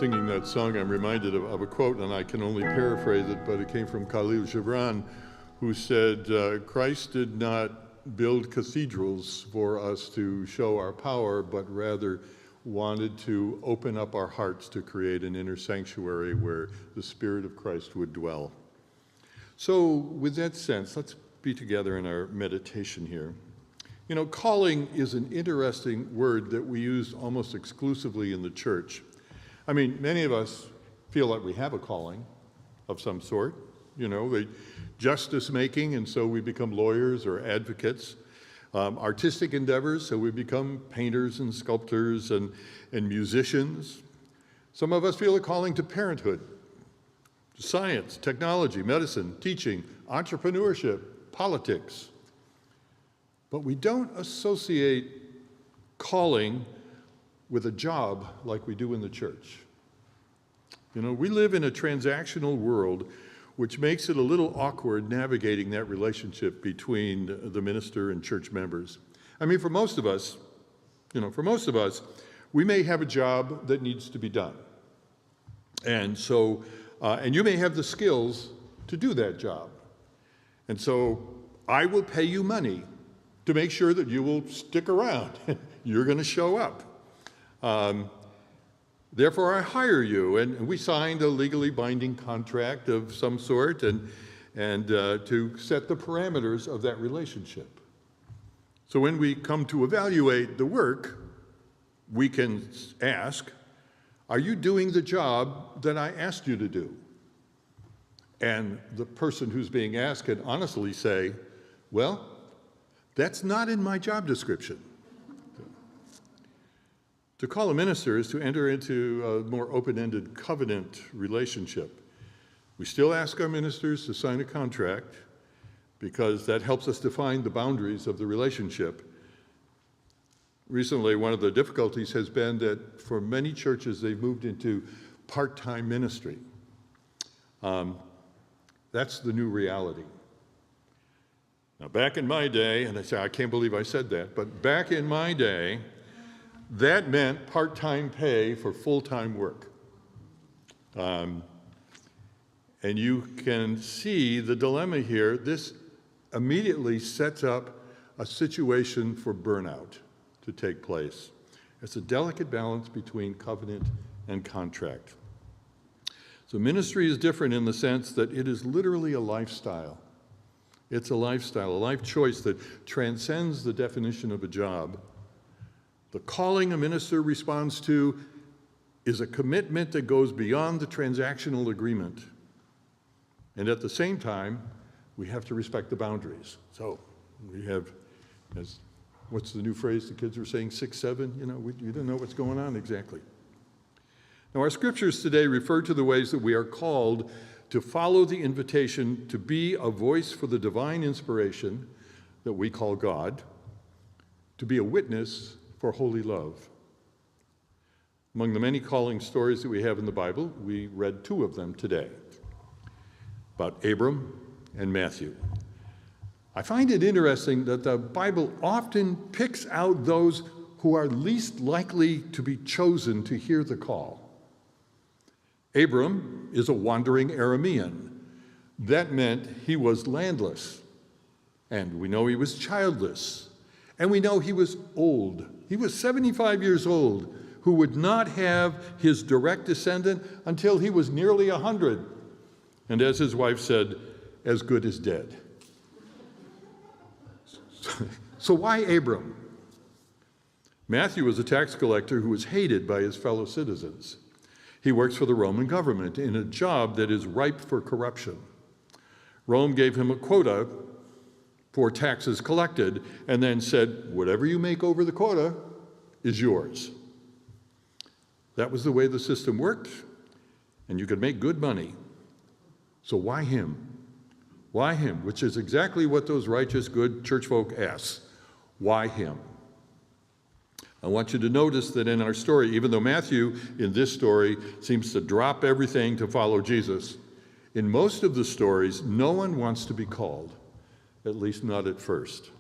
singing that song, I'm reminded of a quote, and I can only paraphrase it, but it came from Khalil Gibran, who said, Christ did not build cathedrals for us to show our power, but rather wanted to open up our hearts to create an inner sanctuary where the Spirit of Christ would dwell. So with that sense, let's be together in our meditation here. You know, calling is an interesting word that we use almost exclusively in the church. I mean, many of us feel like we have a calling of some sort, you know, the justice making, and so we become lawyers or advocates. Artistic endeavors, so we become painters and sculptors and musicians. Some of us feel a calling to parenthood, to science, technology, medicine, teaching, entrepreneurship, politics. But we don't associate calling with a job like we do in the church. You know, we live in a transactional world which makes it a little awkward navigating that relationship between the minister and church members. I mean, for most of us, we may have a job that needs to be done. And so, and you may have the skills to do that job. And so I will pay you money to make sure that you will stick around. You're going to show up. Therefore, I hire you, and we signed a legally binding contract of some sort, and to set the parameters of that relationship. So when we come to evaluate the work, we can ask, are you doing the job that I asked you to do? And the person who's being asked can honestly say, well, that's not in my job description. To call a minister is to enter into a more open-ended covenant relationship. We still ask our ministers to sign a contract because that helps us define the boundaries of the relationship. Recently, one of the difficulties has been that for many churches, they've moved into part-time ministry. That's the new reality. Now, back in my day, and I can't believe I said that, but back in my day, that meant part-time pay for full-time work. And you can see the dilemma here. This immediately sets up a situation for burnout to take place. It's a delicate balance between covenant and contract. So ministry is different in the sense that it is literally a lifestyle. It's a lifestyle, a life choice that transcends the definition of a job. The calling a minister responds to is a commitment that goes beyond the transactional agreement. And at the same time, we have to respect the boundaries. So we have, what's the new phrase the kids were saying, 6, 7? You know, you don't know what's going on exactly. Now, our scriptures today refer to the ways that we are called to follow the invitation to be a voice for the divine inspiration that we call God, to be a witness for holy love. Among the many calling stories that we have in the Bible, we read 2 of them today, about Abram and Matthew. I find it interesting that the Bible often picks out those who are least likely to be chosen to hear the call. Abram is a wandering Aramean. That meant he was landless. And we know he was childless. And we know he was old. He was 75 years old, who would not have his direct descendant until he was nearly 100. And as his wife said, as good as dead. So why Abram? Matthew was a tax collector who was hated by his fellow citizens. He works for the Roman government in a job that is ripe for corruption. Rome gave him a quota for taxes collected and then said, whatever you make over the quota is yours. That was the way the system worked, and you could make good money. So why him? Why him? Which is exactly what those righteous, good church folk ask. Why him? I want you to notice that in our story, even though Matthew in this story seems to drop everything to follow Jesus, in most of the stories, no one wants to be called, at least not at first.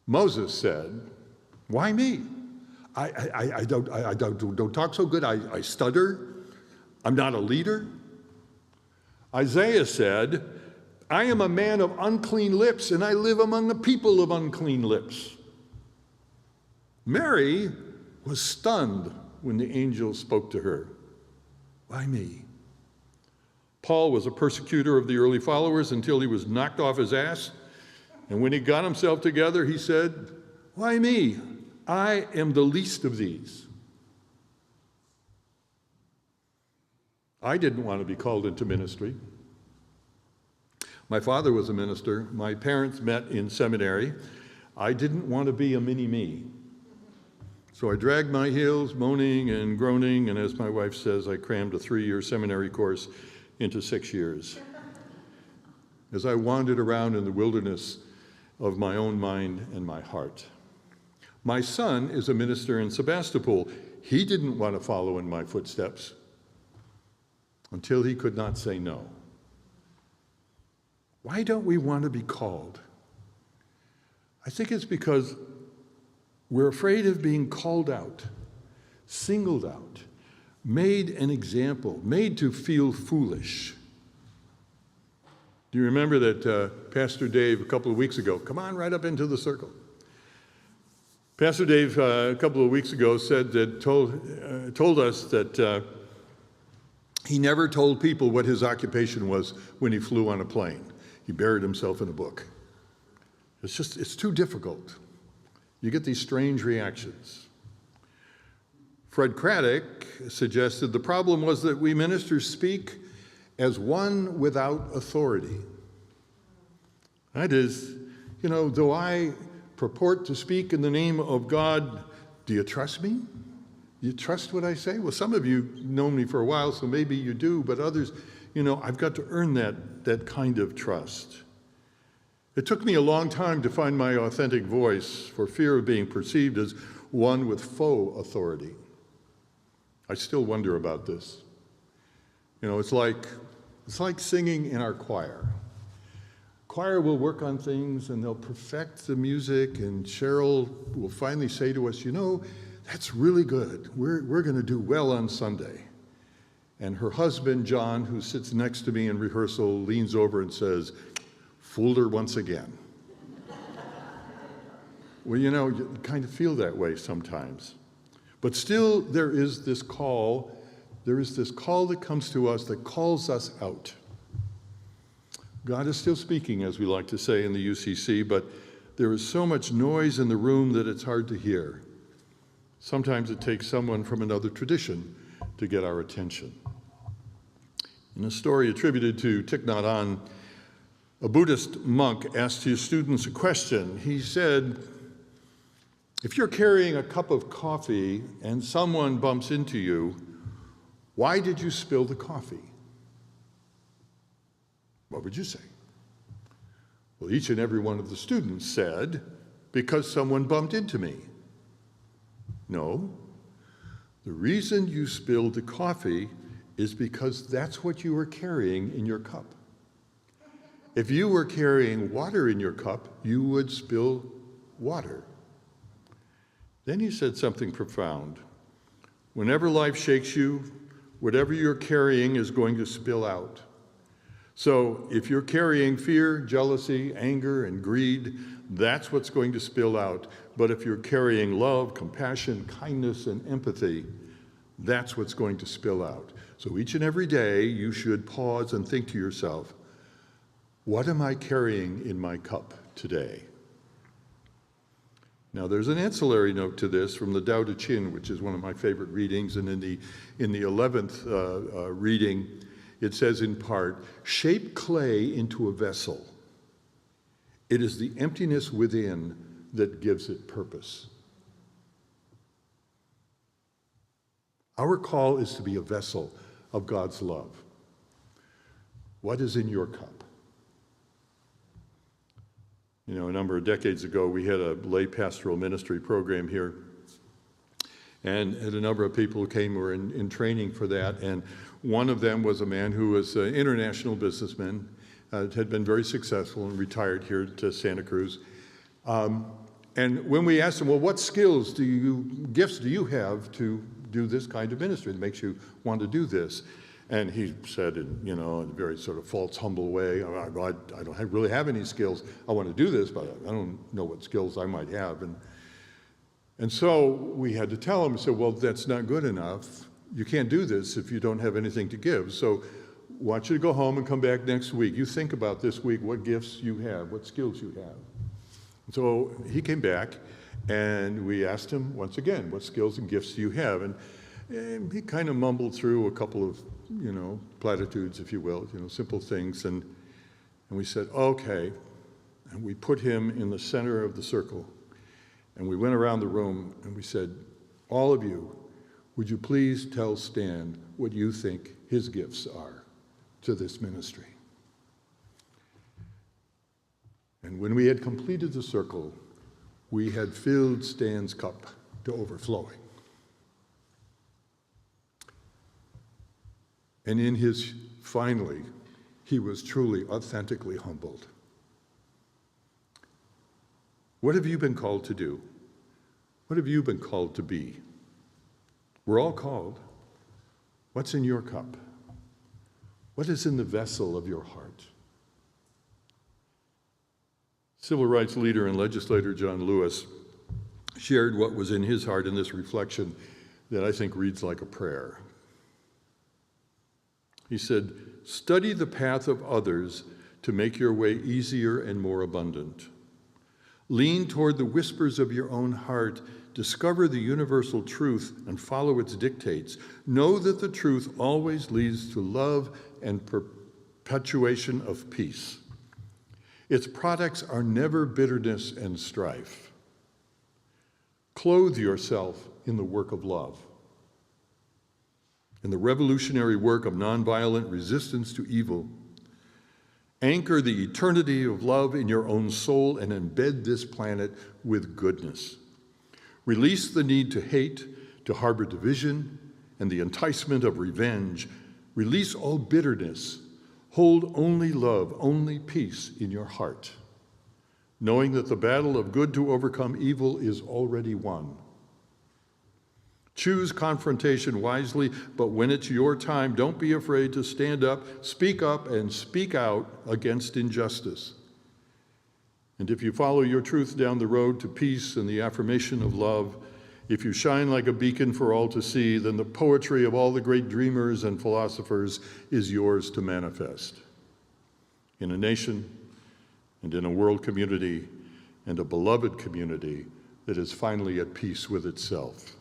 Moses said, why me? I don't talk so good. I stutter. I'm not a leader. Isaiah said, I am a man of unclean lips, and I live among the people of unclean lips. Mary was stunned when the angel spoke to her. Why me? Paul was a persecutor of the early followers until he was knocked off his ass. And when he got himself together, he said, why me? I am the least of these. I didn't want to be called into ministry. My father was a minister. My parents met in seminary. I didn't want to be a mini-me. So I dragged my heels, moaning and groaning, and as my wife says, I crammed a 3-year seminary course into 6 years. As I wandered around in the wilderness of my own mind and my heart. My son is a minister in Sebastopol. He didn't want to follow in my footsteps until he could not say no. Why don't we want to be called? I think it's because we're afraid of being called out, singled out, made an example, made to feel foolish. Do you remember that Pastor Dave a couple of weeks ago, come on right up into the circle. Pastor Dave a couple of weeks ago said that told us that he never told people what his occupation was when he flew on a plane. He buried himself in a book. It's too difficult. You get these strange reactions. Fred Craddock suggested the problem was that we ministers speak as one without authority. That is, though I purport to speak in the name of God, do you trust me? Do you trust what I say? Well, some of you know me for a while, so maybe you do, but others, I've got to earn that kind of trust. It took me a long time to find my authentic voice for fear of being perceived as one with faux authority. I still wonder about this. It's like singing in our choir. Choir will work on things and they'll perfect the music, and Cheryl will finally say to us, that's really good. We're going to do well on Sunday. And her husband, John, who sits next to me in rehearsal, leans over and says, fooled her once again. Well, you kind of feel that way sometimes. But still, there is this call that comes to us that calls us out. God is still speaking, as we like to say in the UCC, but there is so much noise in the room that it's hard to hear. Sometimes it takes someone from another tradition to get our attention. In a story attributed to Thich Nhat Hanh, a Buddhist monk asked his students a question. He said, if you're carrying a cup of coffee and someone bumps into you, why did you spill the coffee? What would you say? Well, each and every one of the students said, because someone bumped into me. No, the reason you spilled the coffee is because that's what you were carrying in your cup. If you were carrying water in your cup, you would spill water. Then he said something profound. Whenever life shakes you, whatever you're carrying is going to spill out. So if you're carrying fear, jealousy, anger, and greed, that's what's going to spill out. But if you're carrying love, compassion, kindness, and empathy, that's what's going to spill out. So each and every day, you should pause and think to yourself, what am I carrying in my cup today? Now, there's an ancillary note to this from the Tao Te Ching, which is one of my favorite readings, and in the 11th reading, it says in part, shape clay into a vessel. It is the emptiness within that gives it purpose. Our call is to be a vessel of God's love. What is in your cup? A number of decades ago, we had a lay pastoral ministry program here, and a number of people came who were in training for that, and one of them was a man who was an international businessman, had been very successful and retired here to Santa Cruz. And when we asked him, well, what gifts do you have to do this kind of ministry that makes you want to do this? And he said, in a very sort of false, humble way, I don't really have any skills. I want to do this, but I don't know what skills I might have. And so we had to tell him, well, that's not good enough. You can't do this if you don't have anything to give. So I want you to go home and come back next week. You think about this week what gifts you have, what skills you have. So he came back, and we asked him once again, what skills and gifts do you have? And he kind of mumbled through a couple of, platitudes, if you will, simple things. And we said, okay. And we put him in the center of the circle. And we went around the room, and we said, all of you, would you please tell Stan what you think his gifts are to this ministry? And when we had completed the circle, we had filled Stan's cup to overflowing. And finally, he was truly, authentically humbled. What have you been called to do? What have you been called to be? We're all called. What's in your cup? What is in the vessel of your heart? Civil rights leader and legislator John Lewis shared what was in his heart in this reflection that I think reads like a prayer. He said, study the path of others to make your way easier and more abundant. Lean toward the whispers of your own heart, discover the universal truth and follow its dictates. Know that the truth always leads to love and perpetuation of peace. Its products are never bitterness and strife. Clothe yourself in the work of love, in the revolutionary work of nonviolent resistance to evil. Anchor the eternity of love in your own soul and embed this planet with goodness. Release the need to hate, to harbor division, and the enticement of revenge. Release all bitterness. Hold only love, only peace in your heart, knowing that the battle of good to overcome evil is already won. Choose confrontation wisely, but when it's your time, don't be afraid to stand up, and speak out against injustice. And if you follow your truth down the road to peace and the affirmation of love, if you shine like a beacon for all to see, then the poetry of all the great dreamers and philosophers is yours to manifest. In a nation and in a world community and a beloved community that is finally at peace with itself.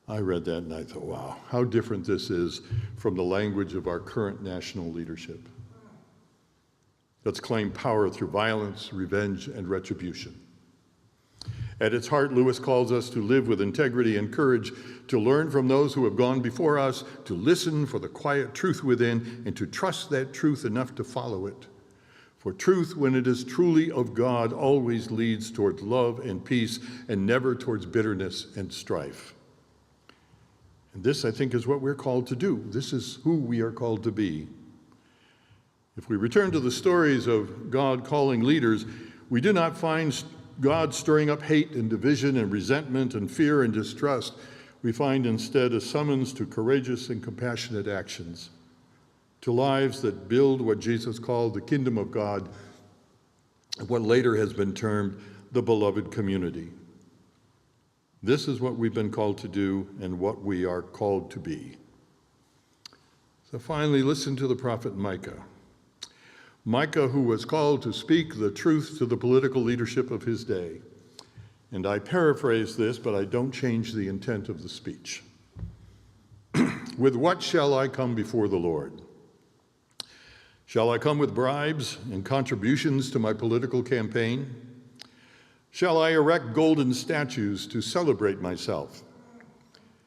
I read that and I thought, wow, how different this is from the language of our current national leadership. Let's claim power through violence, revenge, and retribution. At its heart, Lewis calls us to live with integrity and courage, to learn from those who have gone before us, to listen for the quiet truth within, and to trust that truth enough to follow it. For truth, when it is truly of God, always leads towards love and peace, and never towards bitterness and strife. And this, I think, is what we're called to do. This is who we are called to be. If we return to the stories of God calling leaders, we do not find God stirring up hate and division and resentment and fear and distrust. We find instead a summons to courageous and compassionate actions, to lives that build what Jesus called the kingdom of God, what later has been termed the beloved community. This is what we've been called to do and what we are called to be. So finally, listen to the prophet Micah. Micah, who was called to speak the truth to the political leadership of his day. And I paraphrase this, but I don't change the intent of the speech. With what shall I come before the Lord? Shall I come with bribes and contributions to my political campaign? Shall I erect golden statues to celebrate myself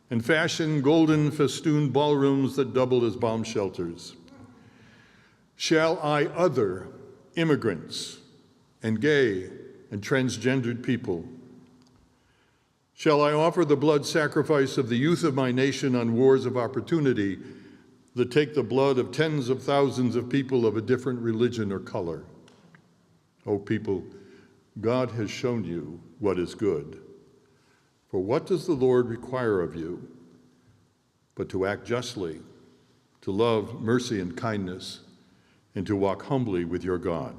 and fashion golden festooned ballrooms that double as bomb shelters? Shall I other immigrants and gay and transgendered people? Shall I offer the blood sacrifice of the youth of my nation on wars of opportunity that take the blood of tens of thousands of people of a different religion or color? O people, God has shown you what is good. For what does the Lord require of you but to act justly, to love mercy and kindness, and to walk humbly with your God?